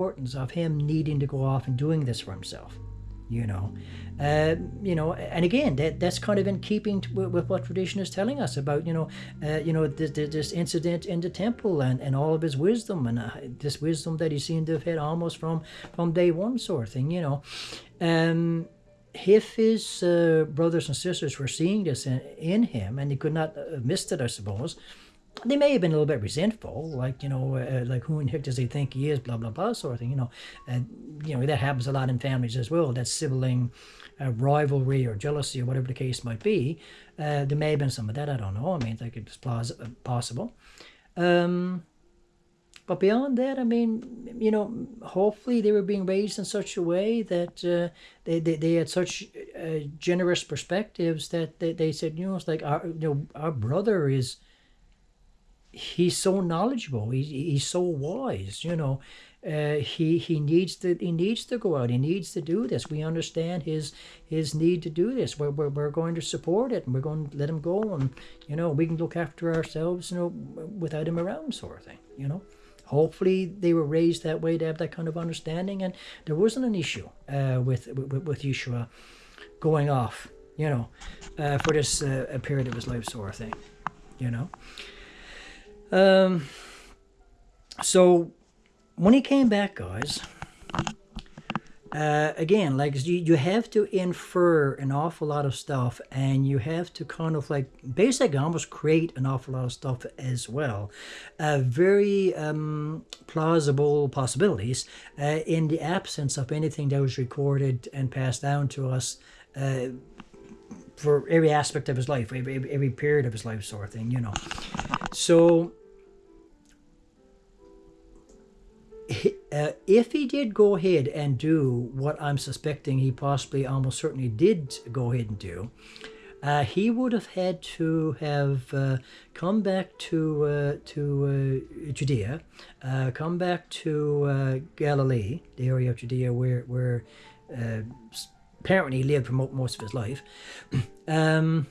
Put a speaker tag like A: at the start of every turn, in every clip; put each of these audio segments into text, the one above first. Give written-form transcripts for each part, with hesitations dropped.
A: importance of him needing to go off and doing this for himself. And again, that's kind of in keeping with what tradition is telling us about, this incident in the temple and all of his wisdom and this wisdom that he seemed to have had almost from day one, sort of thing. If his brothers and sisters were seeing this in him, and they could not have missed it, I suppose, they may have been a little bit resentful, like who in heck does he think he is, blah blah blah, sort of thing. That happens a lot in families as well. That sibling rivalry or jealousy or whatever the case might be. There may have been some of that. I don't know. I mean, I think it's possible. But beyond that, I mean, hopefully they were being raised in such a way that they had such generous perspectives that they said, it's like our brother is. He's so knowledgeable. He's so wise. He needs to go out. He needs to do this. We understand his need to do this. We're going to support it, and we're going to let him go, and we can look after ourselves, without him around, sort of thing. Hopefully they were raised that way to have that kind of understanding, and there wasn't an issue with YESHUA going off, for this period of his life, sort of thing. So when he came back, guys, again, like you have to infer an awful lot of stuff, and you have to kind of like basically almost create an awful lot of stuff as well. Very plausible possibilities in the absence of anything that was recorded and passed down to us for every aspect of his life, every period of his life, sort of thing, So if he did go ahead and do what I'm suspecting he possibly almost certainly did go ahead and do, he would have had to have come back to Judea, come back to Galilee, the area of Judea where apparently he lived for most of his life. A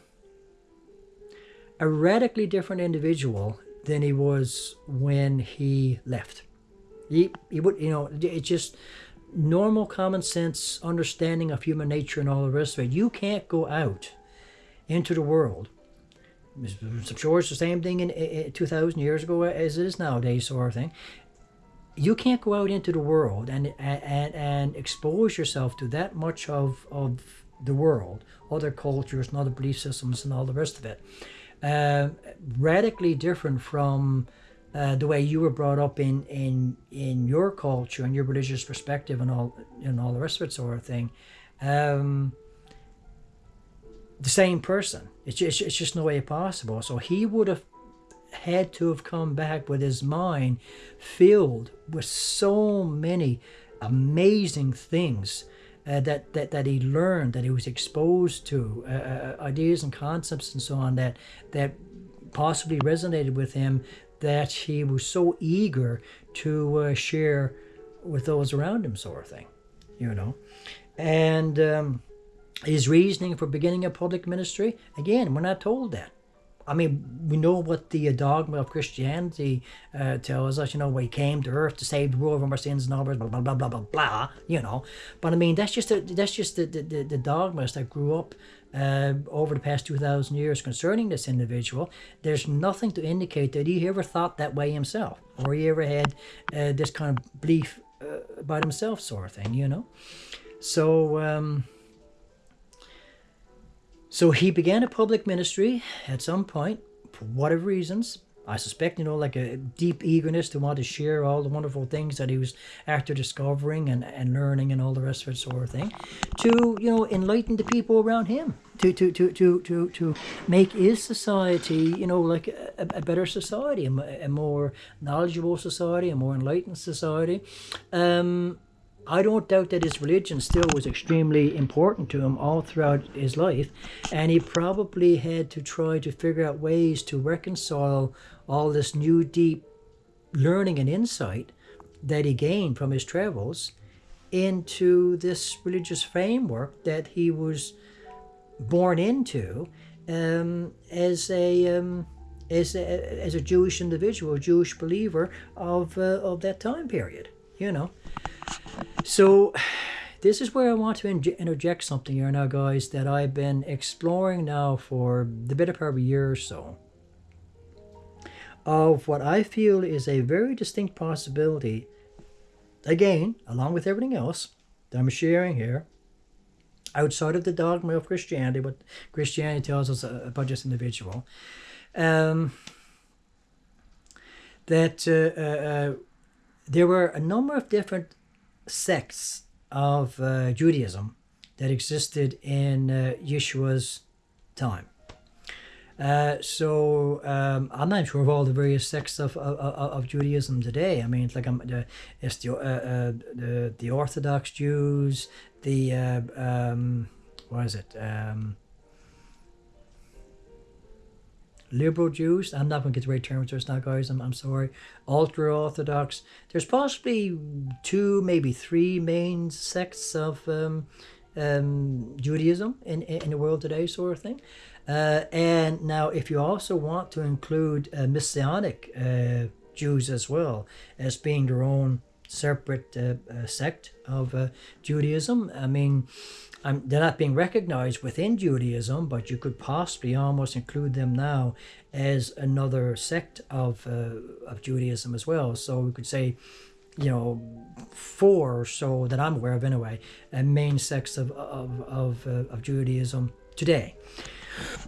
A: radically different individual than he was when he left. He would, it's just normal common sense understanding of human nature and all the rest of it. You can't go out into the world. I'm sure it's the same thing in 2,000 years ago as it is nowadays, sort of thing. You can't go out into the world and expose yourself to that much of the world, other cultures and other belief systems and all the rest of it. Radically different from the way you were brought up in your culture and your religious perspective and all the rest of it, sort of thing. The same person. It's just no way possible. So he would have had to have come back with his mind filled with so many amazing things that he learned, that he was exposed to, ideas and concepts and so on that possibly resonated with him, that he was so eager to share with those around him, sort of thing, And his reasoning for beginning a public ministry, again, we're not told that. I mean, we know what the dogma of Christianity tells us, where he came to earth to save the world from our sins and all blah, blah, blah, blah, blah, blah, But I mean, that's just the dogmas that grew up over the past 2,000 years concerning this individual. There's nothing to indicate that he ever thought that way himself, or he ever had this kind of belief about himself, sort of thing, So he began a public ministry at some point, for whatever reasons. I suspect, like a deep eagerness to want to share all the wonderful things that he was after discovering and learning and all the rest of it, sort of thing, to, enlighten the people around him, to make his society, like a better society, a more knowledgeable society, a more enlightened society. I don't doubt that his religion still was extremely important to him all throughout his life, and he probably had to try to figure out ways to reconcile all this new deep learning and insight that he gained from his travels into this religious framework that he was born into as a Jewish individual, a Jewish believer of that time period, So this is where I want to interject something here now, guys, that I've been exploring now for the better part of a year or so, of what I feel is a very distinct possibility, again, along with everything else that I'm sharing here, outside of the dogma of Christianity, what Christianity tells us about this individual, that there were a number of different sects of Judaism that existed in Yeshua's time. So I'm not sure of all the various sects of Judaism today. I mean, it's like it's the Orthodox Jews, the what is it? Liberal Jews. I'm not going to get the right terms for this now, guys. I'm sorry. Ultra Orthodox. There's possibly 2, maybe 3 main sects of Judaism in the world today, sort of thing. And now, if you also want to include Messianic Jews as well as being their own separate sect of Judaism, I mean, they're not being recognized within Judaism, but you could possibly almost include them now as another sect of Judaism as well. So we could say, 4 or so that I'm aware of anyway, main sects of Judaism today.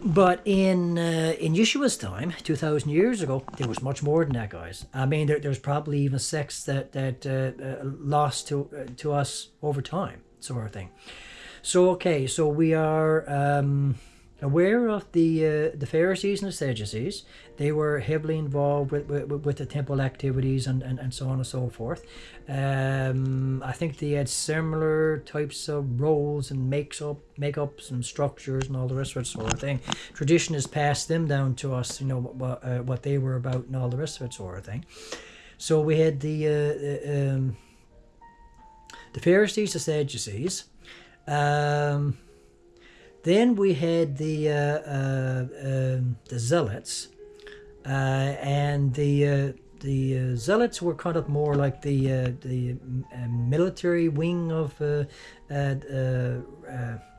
A: But in Yeshua's time, 2,000 years ago, there was much more than that, guys. I mean, there's probably even sects that lost to us over time, sort of thing. So okay, so we are aware of the Pharisees and the Sadducees. They were heavily involved with the temple activities and so on and so forth. I think they had similar types of roles and makeups and structures and all the rest of it, sort of thing. Tradition has passed them down to us, what they were about and all the rest of it, sort of thing. So we had the Pharisees, the Sadducees. Then we had the Zealots, and the Zealots were kind of more like the military wing of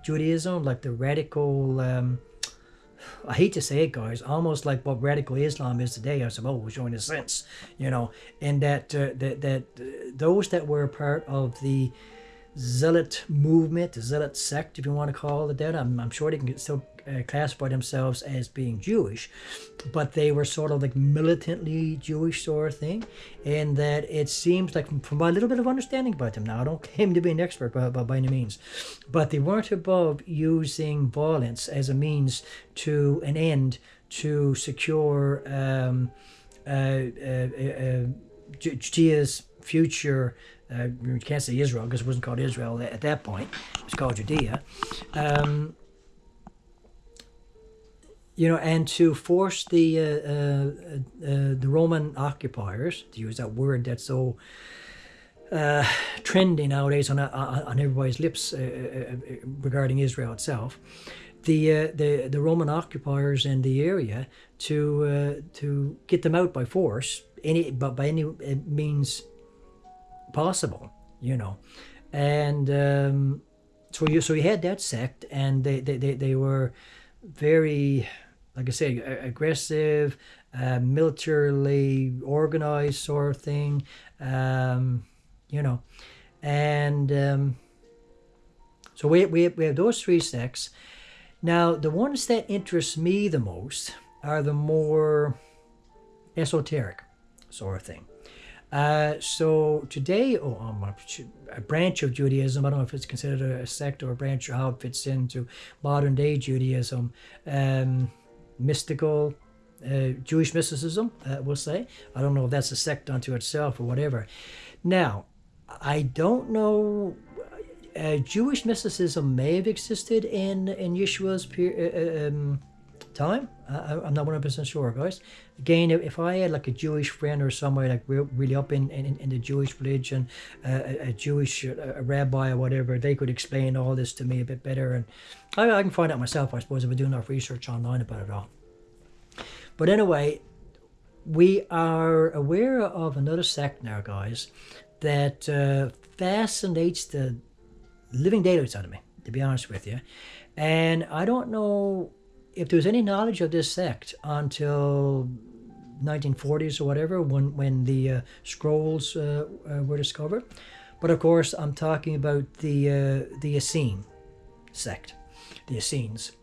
A: Judaism, like the radical. I hate to say it, guys, almost like what radical Islam is today, I suppose, in a sense, in that those that were part of the Zealot movement, the Zealot sect, if you want to call it that. I'm sure they can still classify themselves as being Jewish, but they were sort of like militantly Jewish sort of thing, and that it seems like, from my little bit of understanding about them now, I don't claim to be an expert by any means, but they weren't above using violence as a means to an end to secure Judea's future. You can't say Israel because it wasn't called Israel at that point. It was called Judea. And to force the Roman occupiers, to use that word that's so trendy nowadays on everybody's lips regarding Israel itself, the Roman occupiers in the area to get them out by force, by any means possible, and so you had that sect, and they were very, like I say, aggressive, militarily organized sort of thing, and so we have those 3 sects. Now, the ones that interest me the most are the more esoteric sort of thing. So today, a branch of Judaism, I don't know if it's considered a sect or a branch or how it fits into modern day Judaism, mystical, Jewish mysticism, we'll say. I don't know if that's a sect unto itself or whatever. Now, I don't know, Jewish mysticism may have existed in Yeshua's time. I'm not 100% sure, guys. Again, if I had like a Jewish friend or somebody like really up in the Jewish religion, a Jewish rabbi or whatever, they could explain all this to me a bit better, and I can find out myself, I suppose, if I do enough research online about it all. But anyway, we are aware of another sect now, guys, that fascinates the living daylights out of me, to be honest with you. And I don't know if there was any knowledge of this sect until 1940s or whatever, when the scrolls were discovered. But of course, I'm talking about the Essene sect, the Essenes.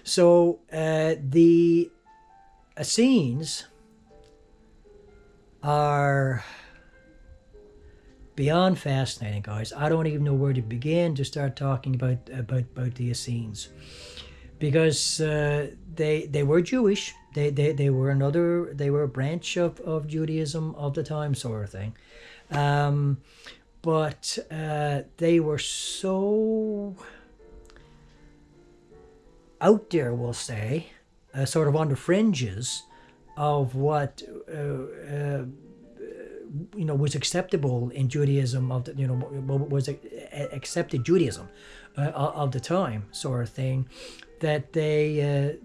A: So the Essenes are beyond fascinating, guys. I don't even know where to begin to start talking about the Essenes, because they were Jewish. They were a branch of Judaism of the time, sort of thing. But they were so out there, we'll say, sort of on the fringes of what was acceptable in Judaism of the, what was accepted Judaism of the time, sort of thing, that they're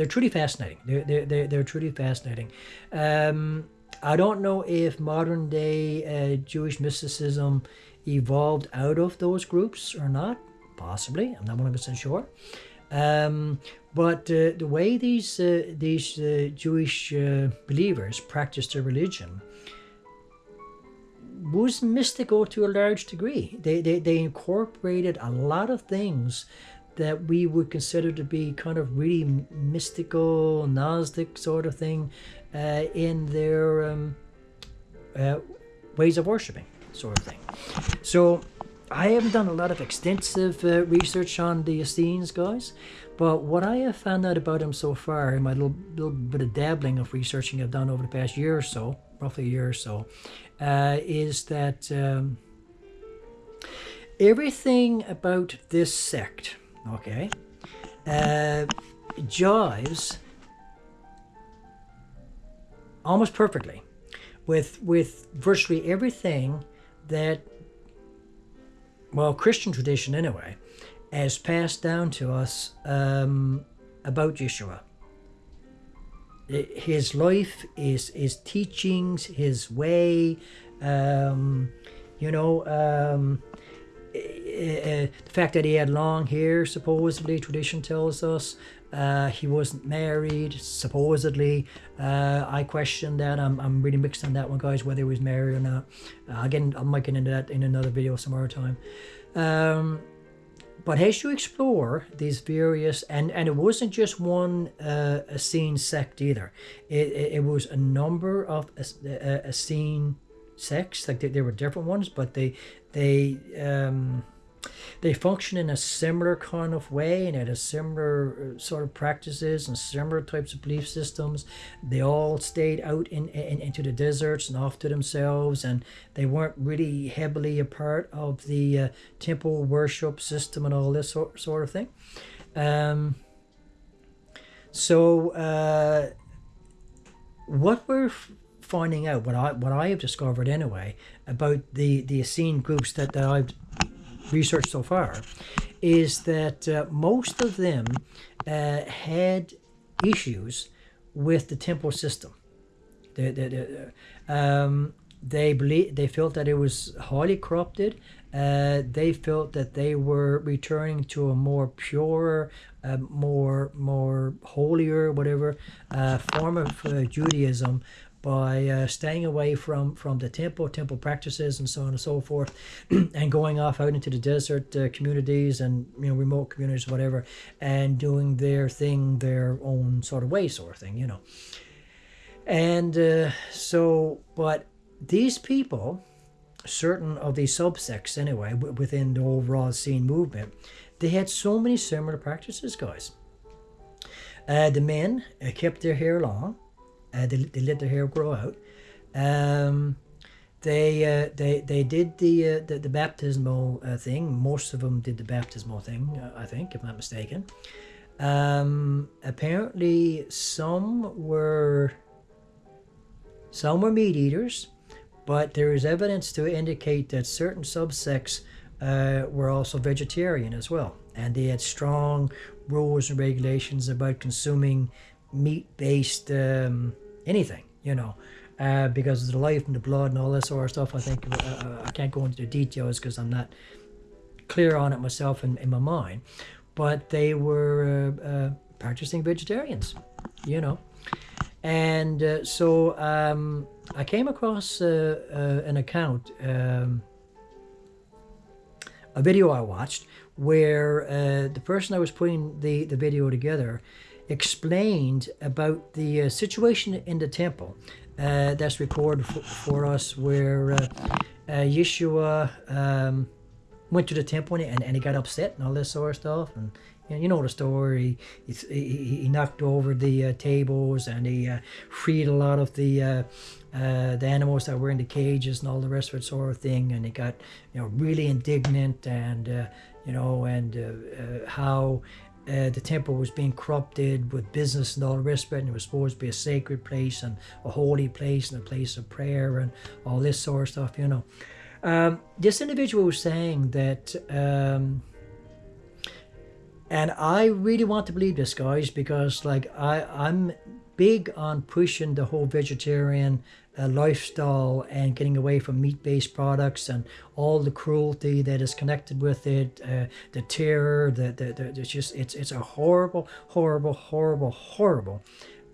A: truly fascinating. They're truly fascinating. I don't know if modern day Jewish mysticism evolved out of those groups or not. Possibly, I'm not 100% sure. But the way these Jewish believers practiced their religion was mystical to a large degree. They incorporated a lot of things that we would consider to be kind of really mystical, Gnostic sort of thing in their ways of worshiping, sort of thing. So I haven't done a lot of extensive research on the Essenes, guys, but what I have found out about them so far, in my little bit of dabbling of researching I've done over the past year or so, roughly a year or so, is that everything about this sect, okay, jives almost perfectly with virtually everything that, well, Christian tradition anyway, has passed down to us about Yeshua. His life, his teachings, his way, the fact that he had long hair, supposedly, tradition tells us. He wasn't married, supposedly. I question that. I'm really mixed on that one, guys, whether he was married or not. Again, I might get into that in another video some other time. But as you explore these various, and it wasn't just one Essene sect either. It was a number of Essene sects. Like there were different ones, but they function in a similar kind of way and had a similar sort of practices and similar types of belief systems. They all stayed out into the deserts and off to themselves, and they weren't really heavily a part of the temple worship system and all this sort of thing. What we're finding out, what I have discovered anyway, about the Essene groups that I've research so far, is that most of them had issues with the temple system. They felt that it was highly corrupted. They felt that they were returning to a more pure, more holier, whatever form of Judaism, by staying away from the temple practices and so on and so forth, and going off out into the desert communities and remote communities, whatever, and doing their thing their own sort of way, sort of thing, And but these people, certain of these subsects anyway, within the overall Essene movement, they had so many similar practices, guys. The men kept their hair long. They let their hair grow out. They did the baptismal thing. Most of them did the baptismal thing, I think, if I'm not mistaken. Apparently, some were meat eaters, but there is evidence to indicate that certain subsects were also vegetarian as well, and they had strong rules and regulations about consuming meat-based anything, because of the life and the blood and all this sort of stuff. I think I can't go into the details because I'm not clear on it myself in my mind. But they were practicing vegetarians, you know. And so I came across an account, a video I watched, where the person I was putting the video together explained about the situation in the temple that's recorded for us, where YESHUA went to the temple and he got upset and all this sort of stuff. And you know the story. He knocked over the tables, and he freed a lot of the animals that were in the cages and all the rest of it, sort of thing. And he got, really indignant, and how the temple was being corrupted with business and all the rest of it, and it was supposed to be a sacred place and a holy place and a place of prayer and all this sort of stuff. This individual was saying that, and I really want to believe this, guys, because I'm big on pushing the whole vegetarian lifestyle and getting away from meat-based products and all the cruelty that is connected with it, the terror, it's a horrible, horrible, horrible, horrible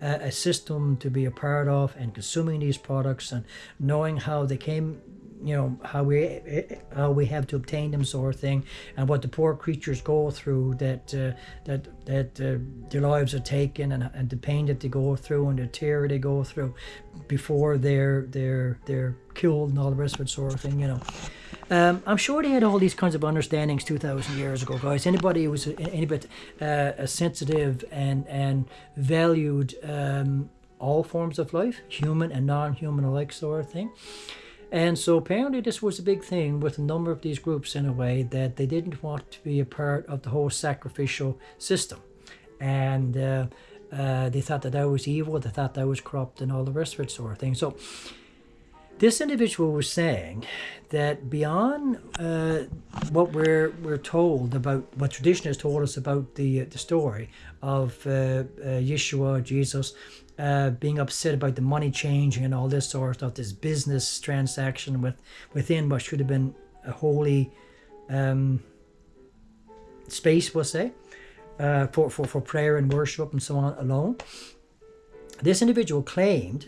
A: a system to be a part of, and consuming these products and knowing how they came, how we have to obtain them, sort of thing, and what the poor creatures go through, that their lives are taken, and the pain that they go through and the terror they go through before they're killed and all the rest of it, sort of thing. I'm sure they had all these kinds of understandings 2,000 years ago, guys. Anybody who was any bit sensitive and valued all forms of life, human and non-human alike, sort of thing. And so apparently this was a big thing with a number of these groups, in a way, that they didn't want to be a part of the whole sacrificial system. And they thought that was evil, they thought that was corrupt and all the rest of it, sort of thing. So this individual was saying that beyond what we're told about, what tradition has told us about the story of YESHUA, Jesus, being upset about the money changing and all this sort of stuff, this business transaction within what should have been a holy space, we'll say, for prayer and worship and so on alone. This individual claimed